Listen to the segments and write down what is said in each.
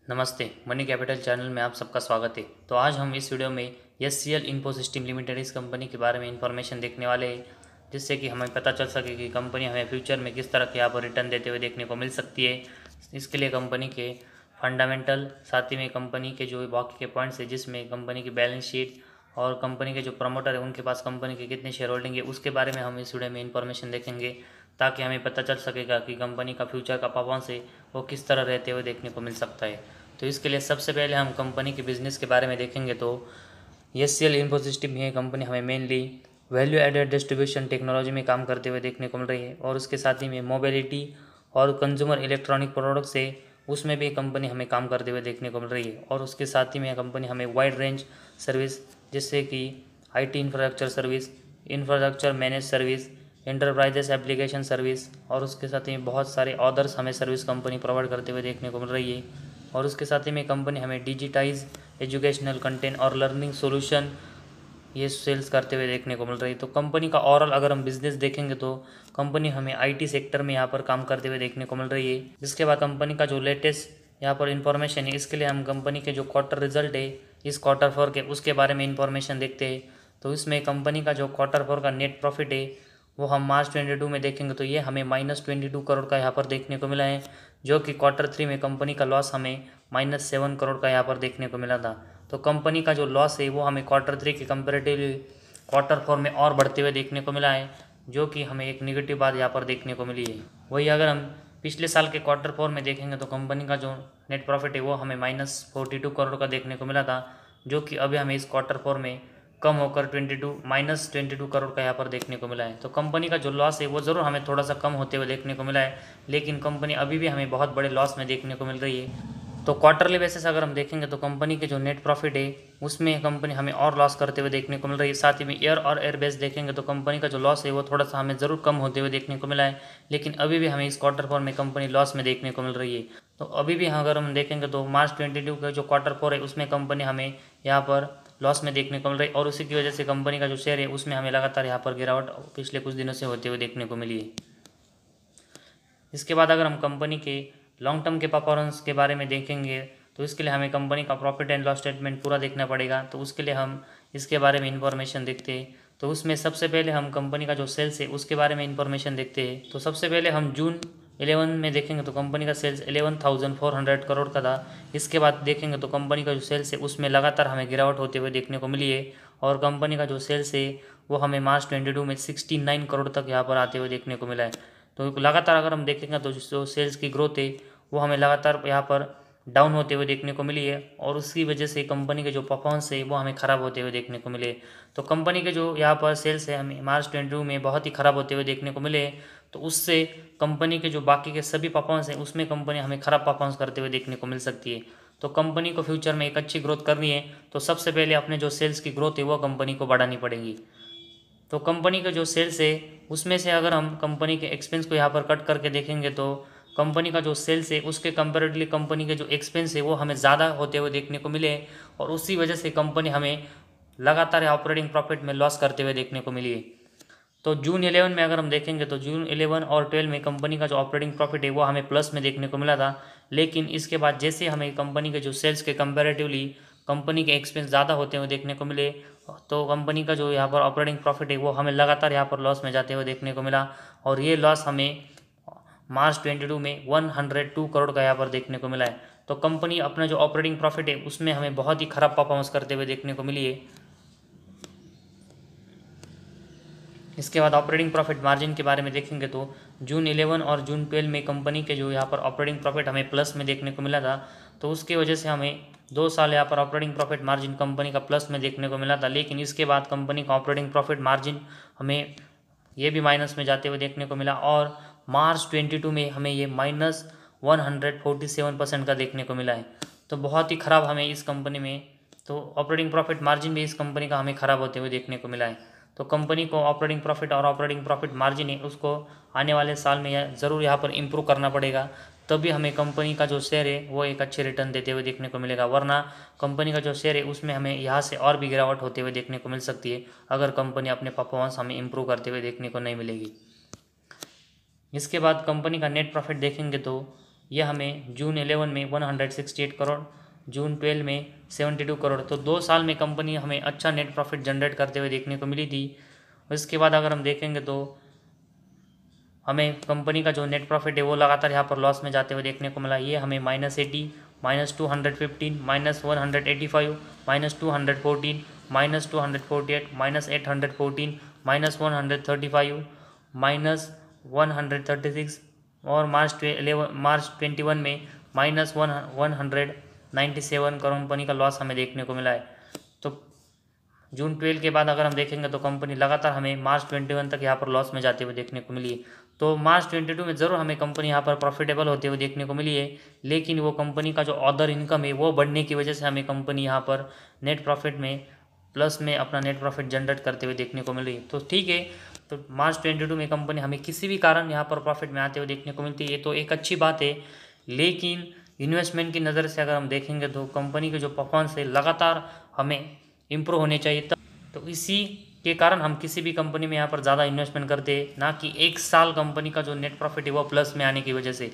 नमस्ते, money capital channel में आप सबका स्वागत है। तो आज हम इस वीडियो में SCL इन्फोसिस्टम लिमिटेड इस कंपनी के बारे में इंफॉर्मेशन देखने वाले हैं, जिससे कि हमें पता चल सके कि कंपनी हमें फ्यूचर में किस तरह के यहाँ पर रिटर्न देते हुए देखने को मिल सकती है। इसके लिए कंपनी के फंडामेंटल, साथ ही में कंपनी के जो बाकी के पॉइंट्स है जिसमें कंपनी की बैलेंस शीट और कंपनी के जो प्रमोटर है उनके पास कंपनी के कितने शेयर होल्डिंग है, उसके बारे में हम इस वीडियो में इंफॉर्मेशन देखेंगे, ताकि हमें पता चल सकेगा कि कंपनी का फ्यूचर का परफॉर्मेंस है वो किस तरह रहते हुए देखने को मिल सकता है। तो इसके लिए सबसे पहले हम कंपनी के बिज़नेस के बारे में देखेंगे। तो SCL इन्फोसिस्टम ये कंपनी हमें mainly value added distribution technology में काम करते हुए देखने को मिल रही है, और उसके साथ ही में मोबिलिटी और कंज्यूमर इलेक्ट्रॉनिक प्रोडक्ट्स है उसमें भी कंपनी हमें काम करते हुए देखने को मिल रही है। और उसके साथ ही में कंपनी हमें वाइड रेंज सर्विस जैसे कि IT infrastructure service, infrastructure manage service, enterprises application service, और उसके साथ ही बहुत सारे अदर्स हमें सर्विस कंपनी प्रोवाइड करते हुए देखने को मिल रही है। और उसके साथ ही में कंपनी हमें डिजिटाइज एजुकेशनल कंटेंट और लर्निंग सॉल्यूशन ये सेल्स करते हुए देखने को मिल रही है। तो कंपनी का ओवरऑल अगर हम बिजनेस देखेंगे तो कंपनी हमें IT सेक्टर में यहाँ पर काम करते हुए देखने को मिल रही है। इसके बाद कंपनी का जो लेटेस्ट यहाँ पर इंफॉर्मेशन है, इसके लिए हम कंपनी के जो क्वार्टर रिजल्ट है इस Q4 के, उसके बारे में इंफॉर्मेशन देखते हैं। तो इसमें कंपनी का जो Q4 का नेट प्रॉफिट है वो हम मार्च 22 में देखेंगे तो ये हमें -22 करोड़ का यहाँ पर देखने को मिला है, जो कि Q3 में कंपनी का लॉस हमें -7 करोड़ का यहाँ पर देखने को मिला था। तो कंपनी का जो लॉस है वो हमें Q3 के कंपेरेटिवली Q4 में और बढ़ते हुए देखने को मिला है, जो कि हमें एक निगेटिव बात यहाँ पर देखने को मिली है। वही अगर हम पिछले साल के Q4 में देखेंगे तो कंपनी का जो नेट प्रॉफिट है वो हमें -42 करोड़ का देखने को मिला था, जो कि अभी हमें इस Q4 में कम होकर -22 करोड़ का यहाँ पर देखने को मिला है। तो कंपनी का जो लॉस है वो ज़रूर हमें थोड़ा सा कम होते हुए देखने को मिला है, लेकिन कंपनी अभी भी हमें बहुत बड़े लॉस में देखने को मिल रही है। तो क्वार्टरली बेसिस अगर हम देखेंगे तो कंपनी के जो नेट प्रॉफिट है उसमें कंपनी हमें और लॉस करते हुए देखने को मिल रही है। साथ ही में ईयर बेस देखेंगे तो कंपनी का जो लॉस है वो थोड़ा सा हमें ज़रूर कम होते हुए देखने को मिला है, लेकिन अभी भी हमें इस Q4 में कंपनी लॉस में देखने को मिल रही है। तो अभी भी अगर हम देखेंगे तो मार्च 22 का जो Q4 है उसमें कंपनी हमें यहाँ पर लॉस में देखने को मिल रही है, और उसी की वजह से कंपनी का जो शेयर है उसमें हमें लगातार यहाँ पर गिरावट पिछले कुछ दिनों से होते हुए देखने को मिली है। इसके बाद अगर हम कंपनी के लॉन्ग टर्म के परफॉर्मेंस के बारे में देखेंगे तो इसके लिए हमें कंपनी का प्रॉफिट एंड लॉस स्टेटमेंट पूरा देखना पड़ेगा। तो उसके लिए हम इसके बारे में इंफॉर्मेशन देखते हैं। तो उसमें सबसे पहले हम कंपनी का जो सेल्स है उसके बारे में इंफॉर्मेशन देखते हैं। तो सबसे पहले हम जून 11 में देखेंगे तो कंपनी का सेल्स 11,400 करोड़ का था। इसके बाद देखेंगे तो कंपनी का जो सेल्स है उसमें लगातार हमें गिरावट होते हुए देखने को मिली है, और कंपनी का जो सेल्स है वो हमें मार्च 22 में 69 करोड़ तक यहाँ पर आते हुए देखने को मिला है। तो लगातार अगर हम देखेंगे तो जो सेल्स की ग्रोथ है वो हमें लगातार यहाँ पर डाउन होते हुए देखने को मिली है, और उसकी वजह से कंपनी के जो परफॉर्मेंस है वो हमें ख़राब होते हुए देखने को मिले। तो कंपनी के जो यहाँ पर सेल्स है हमें मार्च 22 में बहुत ही ख़राब होते हुए देखने को मिले, तो उससे कंपनी के जो बाकी के सभी परफॉर्मेंस है उसमें कंपनी हमें ख़राब परफॉर्मेंस करते हुए देखने को मिल सकती है। तो कंपनी को फ्यूचर में एक अच्छी ग्रोथ करनी है तो सबसे पहले अपने जो सेल्स की ग्रोथ है वो कंपनी को बढ़ानी पड़ेगी। तो कंपनी के जो सेल्स है उसमें से अगर हम कंपनी के एक्सपेंस को यहाँ पर कट करके देखेंगे तो कंपनी का जो सेल्स है उसके कंपेरेटिवली कंपनी के जो एक्सपेंस है वो हमें ज़्यादा होते हुए देखने को मिले, और उसी वजह से कंपनी हमें लगातार ऑपरेटिंग प्रॉफिट में लॉस करते हुए देखने को मिली है। तो जून 11 में अगर हम देखेंगे तो जून 11 और 12 में कंपनी का जो ऑपरेटिंग प्रॉफिट है वो हमें प्लस में देखने को मिला था, लेकिन इसके बाद जैसे हमें कंपनी के जो सेल्स के कंपेरेटिवली कंपनी के एक्सपेंस ज़्यादा होते हुए देखने को मिले, तो कंपनी का जो यहाँ पर ऑपरेटिंग प्रॉफिट है वो हमें लगातार यहाँ पर लॉस में जाते हुए देखने को मिला, और ये लॉस हमें मार्च 22 में 102 करोड़ का यहाँ पर देखने को मिला है। तो कंपनी अपना जो ऑपरेटिंग प्रॉफिट है उसमें हमें बहुत ही खराब परफॉर्मेंस करते हुए देखने को मिली है। इसके बाद ऑपरेटिंग प्रॉफिट मार्जिन के बारे में देखेंगे तो जून 11 और जून 12 में कंपनी के जो यहाँ पर ऑपरेटिंग प्रॉफिट हमें प्लस में देखने को मिला था, तो उसकी वजह से हमें 2 साल यहाँ पर ऑपरेटिंग प्रॉफिट मार्जिन कंपनी का प्लस में देखने को मिला था, लेकिन इसके बाद कंपनी का ऑपरेटिंग प्रॉफिट मार्जिन हमें ये भी माइनस में जाते हुए देखने को मिला, और मार्च 22 में हमें ये -147% का देखने को मिला है। तो बहुत ही ख़राब हमें इस कंपनी में तो ऑपरेटिंग प्रॉफिट मार्जिन भी इस कंपनी का हमें ख़राब होते हुए देखने को मिला है। तो कंपनी को ऑपरेटिंग प्रॉफिट और ऑपरेटिंग प्रॉफिट मार्जिन है उसको आने वाले साल में ज़रूर यहाँ पर इम्प्रूव करना पड़ेगा, तभी हमें कंपनी का जो शेयर है वो एक अच्छे रिटर्न देते हुए देखने को मिलेगा, वरना कंपनी का जो शेयर है उसमें हमें यहाँ से और भी गिरावट होते हुए देखने को मिल सकती है अगर कंपनी अपने परफॉर्मेंस हमें इम्प्रूव करते हुए देखने को नहीं मिलेगी। इसके बाद कंपनी का नेट प्रॉफिट देखेंगे तो ये हमें जून 11 में 168 करोड़, जून 12 में 72 करोड़। तो 2 साल में कंपनी हमें अच्छा नेट प्रॉफिट जनरेट करते हुए देखने को मिली थी। इसके बाद अगर हम देखेंगे तो हमें कंपनी का जो नेट प्रॉफिट है वो लगातार यहाँ पर लॉस में जाते हुए देखने को मिला। ये हमें -80, -215, -185, -214, -248, -814, -135, -136 और मार्च 21 में -197 करोड़ कंपनी का लॉस हमें देखने को मिला है। तो जून 12 के बाद अगर हम देखेंगे तो कंपनी लगातार हमें मार्च 21 तक यहाँ पर लॉस में जाते हुए देखने को मिली है। तो मार्च 22 में ज़रूर हमें कंपनी यहाँ पर प्रॉफिटेबल होते हुए देखने को मिली है, लेकिन वो कंपनी का जो अदर इनकम है वो बढ़ने की वजह से हमें कंपनी यहाँ पर नेट प्रॉफिट में प्लस में अपना नेट प्रॉफिट जनरेट करते हुए देखने को मिल रही है। तो ठीक है, तो मार्च 22 में कंपनी हमें किसी भी कारण यहाँ पर प्रॉफिट में आते हुए देखने को मिलती है, तो एक अच्छी बात है। लेकिन इन्वेस्टमेंट की नज़र से अगर हम देखेंगे तो कंपनी के जो परफॉर्मेंस है लगातार हमें इम्प्रूव होने चाहिए। तो इसी के कारण हम किसी भी कंपनी में यहाँ पर ज़्यादा इन्वेस्टमेंट करते हैं, ना कि एक साल कंपनी का जो नेट प्रॉफिट है वो प्लस में आने की वजह से।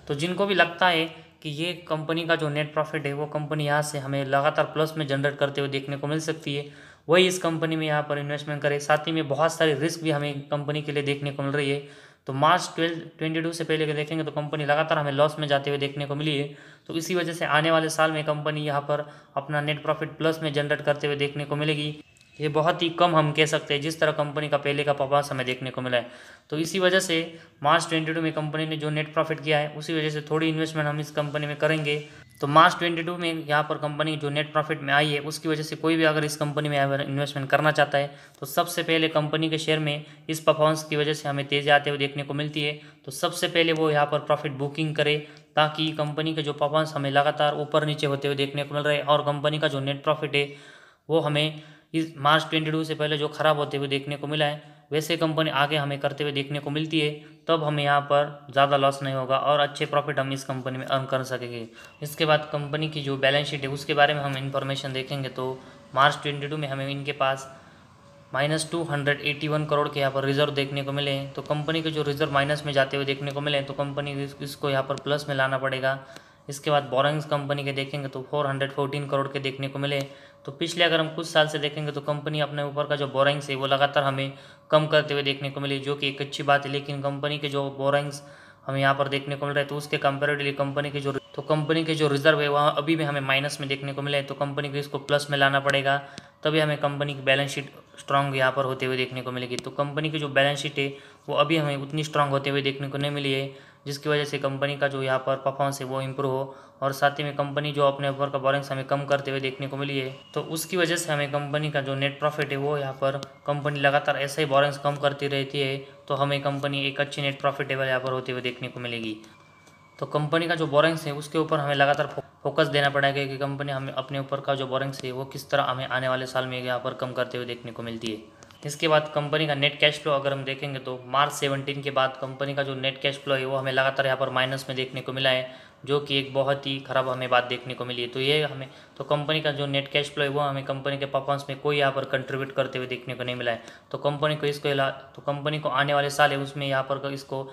तो जिनको भी लगता है कि ये कंपनी का जो नेट प्रॉफिट है वो कंपनी यहाँ से हमें लगातार प्लस में जनरेट करते हुए देखने को मिल सकती है, वही इस कंपनी में यहाँ पर इन्वेस्टमेंट करे। साथ ही में बहुत सारे रिस्क भी हमें कंपनी के लिए देखने को मिल रही है। तो मार्च 22 से पहले के देखेंगे तो कंपनी लगातार हमें लॉस में जाते हुए देखने को मिली है। तो इसी वजह से आने वाले साल में कंपनी यहाँ पर अपना नेट प्रॉफिट प्लस में जनरेट करते हुए देखने को मिलेगी। ये बहुत ही कम हम कह सकते हैं जिस तरह कंपनी का पहले का परफॉर्मेंस हमें देखने को मिला है। तो इसी वजह से मार्च 22 में कंपनी ने जो नेट प्रॉफिट किया है उसी वजह से थोड़ी इन्वेस्टमेंट हम इस कंपनी में करेंगे। तो मार्च 22 में यहाँ पर कंपनी जो नेट प्रॉफिट में आई है उसकी वजह से कोई भी अगर इस कंपनी में इन्वेस्टमेंट करना चाहता है तो सबसे पहले कंपनी के शेयर में इस परफॉर्मेंस की वजह से हमें तेज़ी आते हुए देखने को मिलती है। तो सबसे पहले वो यहाँ पर प्रॉफिट बुकिंग करे, ताकि कंपनी के जो परफॉर्मेंस हमें लगातार ऊपर नीचे होते हुए देखने को मिल रहे हैं और कंपनी का जो नेट प्रॉफिट है वो हमें इस मार्च 22 से पहले जो ख़राब होते हुए देखने को मिला है वैसे कंपनी आगे हमें करते हुए देखने को मिलती है, तब हमें यहाँ पर ज़्यादा लॉस नहीं होगा और अच्छे प्रॉफिट हम इस कंपनी में अर्न कर सकेंगे। इसके बाद कंपनी की जो बैलेंस शीट है उसके बारे में हम इंफॉर्मेशन देखेंगे तो मार्च 22 में हमें इनके पास -281 करोड़ के यहाँ पर रिजर्व देखने को मिले हैं। तो कंपनी के जो रिजर्व माइनस में जाते हुए देखने को मिले हैं तो कंपनी इसको यहाँ पर प्लस में लाना पड़ेगा। इसके बाद बोरिंग्स कंपनी के देखेंगे तो 414 करोड़ के देखने को मिले। तो पिछले अगर हम कुछ साल से देखेंगे तो कंपनी अपने ऊपर का जो बोरिंग्स है वो लगातार हमें कम करते हुए देखने को मिली, जो कि एक अच्छी बात है। लेकिन कंपनी के जो बोरिंग्स हमें यहाँ पर देखने को मिल रहा है तो उसके कंपेरेटिवली कंपनी के जो रिजर्व है वहाँ अभी भी हमें माइनस में देखने को मिले। तो कंपनी को इसको प्लस में लाना पड़ेगा, तभी हमें कंपनी की बैलेंस शीट स्ट्रांग यहाँ पर होते हुए देखने को मिलेगी। तो कंपनी की जो बैलेंस शीट है वो अभी हमें उतनी स्ट्रांग होते हुए देखने को नहीं मिली है, जिसकी वजह से कंपनी का जो यहाँ पर परफॉर्मेंस है वो इम्प्रूव हो और साथ ही में कंपनी जो अपने ऊपर का बोरिंग्स हमें कम करते हुए देखने को मिली है। तो उसकी वजह से हमें कंपनी का जो नेट प्रॉफिट है वो यहाँ पर कंपनी लगातार ऐसे ही बोरिंग्स कम करती रहती है, तो हमें कंपनी एक अच्छी नेट प्रॉफिटेबल यहाँ पर होते हुए देखने को मिलेगी। तो कंपनी का जो बोरिंग्स है उसके ऊपर हमें लगातार फोकस देना पड़ेगा कि कंपनी हमें अपने ऊपर का जो बोरिंग्स है वो किस तरह हमें आने वाले साल में यहाँ पर कम करते हुए देखने को मिलती है। इसके बाद कंपनी का नेट कैश फ्लो अगर हम देखेंगे तो मार्च 17 के बाद कंपनी का जो नेट कैश फ्लो है वो हमें लगातार यहाँ पर माइनस में देखने को मिला है, जो कि एक बहुत ही खराब हमें बात देखने को मिली है। तो ये हमें तो कंपनी का जो नेट कैश फ्लो है वो हमें कंपनी के परफॉर्मेंस में कोई यहाँ पर कंट्रीब्यूट करते हुए देखने को नहीं मिला है। तो कंपनी को आने वाले साल है उसमें यहाँ पर इसको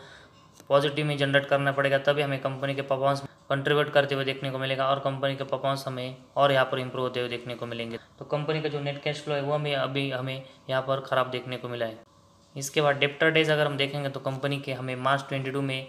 पॉजिटिव में जनरेट करना पड़ेगा, तभी हमें कंपनी के परफॉर्मेंस कंट्रीब्यूट करते हुए देखने को मिलेगा और कंपनी के परफॉर्मेंस हमें और यहाँ पर इंप्रूव होते हुए देखने को मिलेंगे। तो कंपनी का जो नेट कैश फ्लो है वो हमें यहाँ पर ख़राब देखने को मिला है। इसके बाद डेप्टर डेज अगर हम देखेंगे तो कंपनी के हमें मार्च 22 में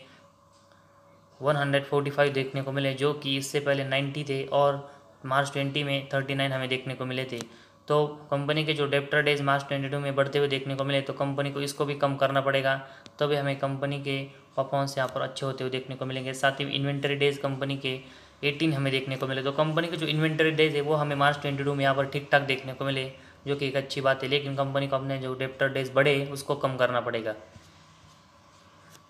145 देखने को मिले, जो कि इससे पहले 90 थे और मार्च 20 में 39 हमें देखने को मिले थे। तो कंपनी के जो डेप्टर डेज मार्च 22 में बढ़ते हुए देखने को मिले, तो कंपनी को इसको भी कम करना पड़ेगा, तभी हमें कंपनी के परफॉर्मेंस यहाँ पर अच्छे होते हुए देखने को मिलेंगे। साथ ही इन्वेंटरी डेज कंपनी के 18 हमें देखने को मिले। तो कंपनी के जो इन्वेंटरी डेज है वो हमें मार्च 22 में यहाँ पर ठीक ठाक देखने को मिले, जो कि एक अच्छी बात है। लेकिन कंपनी को अपने जो डेप्टर डेज बढ़े उसको कम करना पड़ेगा।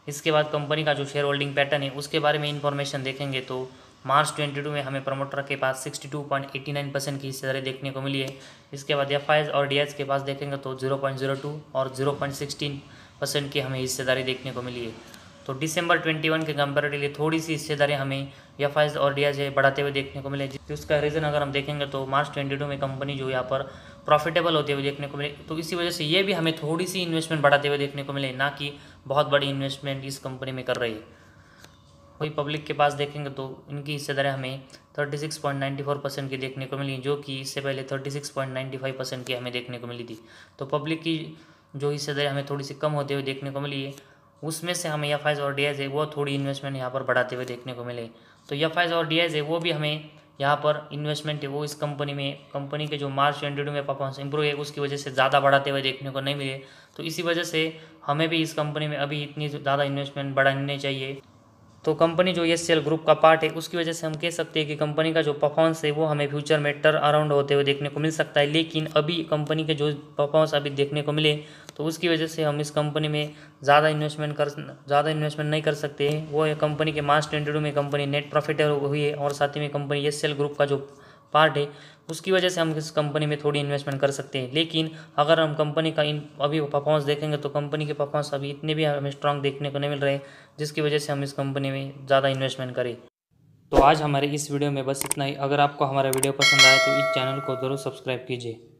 इसके बाद कंपनी का जो शेयर होल्डिंग पैटर्न है उसके बारे में इंफॉर्मेशन देखेंगे तो मार्च 22 में हमें प्रमोटर के पास 62.89% की हिस्सेदारी देखने को मिली है। इसके बाद एफआईज और डीआईज के पास देखेंगे तो 0.02 और 0.16% की हमें हिस्सेदारी देखने को मिली है। तो दिसंबर 21 के कंपेरेटिवली थोड़ी सी हिस्सेदारी हमें एफआईज और डीआईज बढ़ाते हुए देखने को मिले। उसका रीज़न अगर हम देखेंगे तो मार्च 22 में कंपनी जो यहाँ पर प्रॉफिटेबल होते हुए देखने को मिले, तो इसी वजह से ये भी हमें थोड़ी सी इन्वेस्टमेंट बढ़ाते हुए देखने को मिले, ना कि बहुत बड़ी इन्वेस्टमेंट इस कंपनी में कर रही है। वही पब्लिक के पास देखेंगे तो इनकी हिस्सेदारी हमें 36.94% की देखने को मिली, जो कि इससे पहले 36.95% की हमें देखने को मिली थी। तो पब्लिक की जो हिस्सेदारी हमें थोड़ी सी कम होते हुए देखने को मिली है, उसमें से हमें एफ और डी है वो थोड़ी इन्वेस्टमेंट यहाँ पर बढ़ाते हुए देखने को मिले। तो एफ और डी है वो भी हमें यहाँ पर इन्वेस्टमेंट है वो इस कंपनी में, कंपनी के जो मार्च 22 में परफॉर्मेंस इंप्रूव है उसकी वजह से ज़्यादा बढ़ाते हुए देखने को नहीं मिले। तो इसी वजह से हमें भी इस कंपनी में अभी इतनी ज़्यादा इन्वेस्टमेंट बढ़ानी चाहिए। तो कंपनी जो एचसीएल ग्रुप का पार्ट है उसकी वजह से हम कह सकते हैं कि कंपनी का जो परफॉर्मेंस है वो हमें फ्यूचर में टर्न अराउंड होते हुए देखने को मिल सकता है। लेकिन अभी कंपनी के जो परफॉर्मेंस अभी देखने को मिले तो उसकी वजह से हम इस कंपनी में ज़्यादा इन्वेस्टमेंट नहीं कर सकते हैं। वो कंपनी के मार्च 22 में कंपनी नेट प्रॉफिट हुई है और साथ ही में कंपनी एचसीएल ग्रुप का जो पार्ट है उसकी वजह से हम इस कंपनी में थोड़ी इन्वेस्टमेंट कर सकते हैं। लेकिन अगर हम कंपनी का अभी परफॉर्मेंस देखेंगे तो कंपनी के परफॉर्मेंस अभी इतने भी हमें स्ट्रांग देखने को नहीं मिल रहे, जिसकी वजह से हम इस कंपनी में ज़्यादा इन्वेस्टमेंट करें। तो आज हमारे इस वीडियो में बस इतना ही। अगर आपको हमारा वीडियो पसंद आए तो इस चैनल को ज़रूर सब्सक्राइब कीजिए।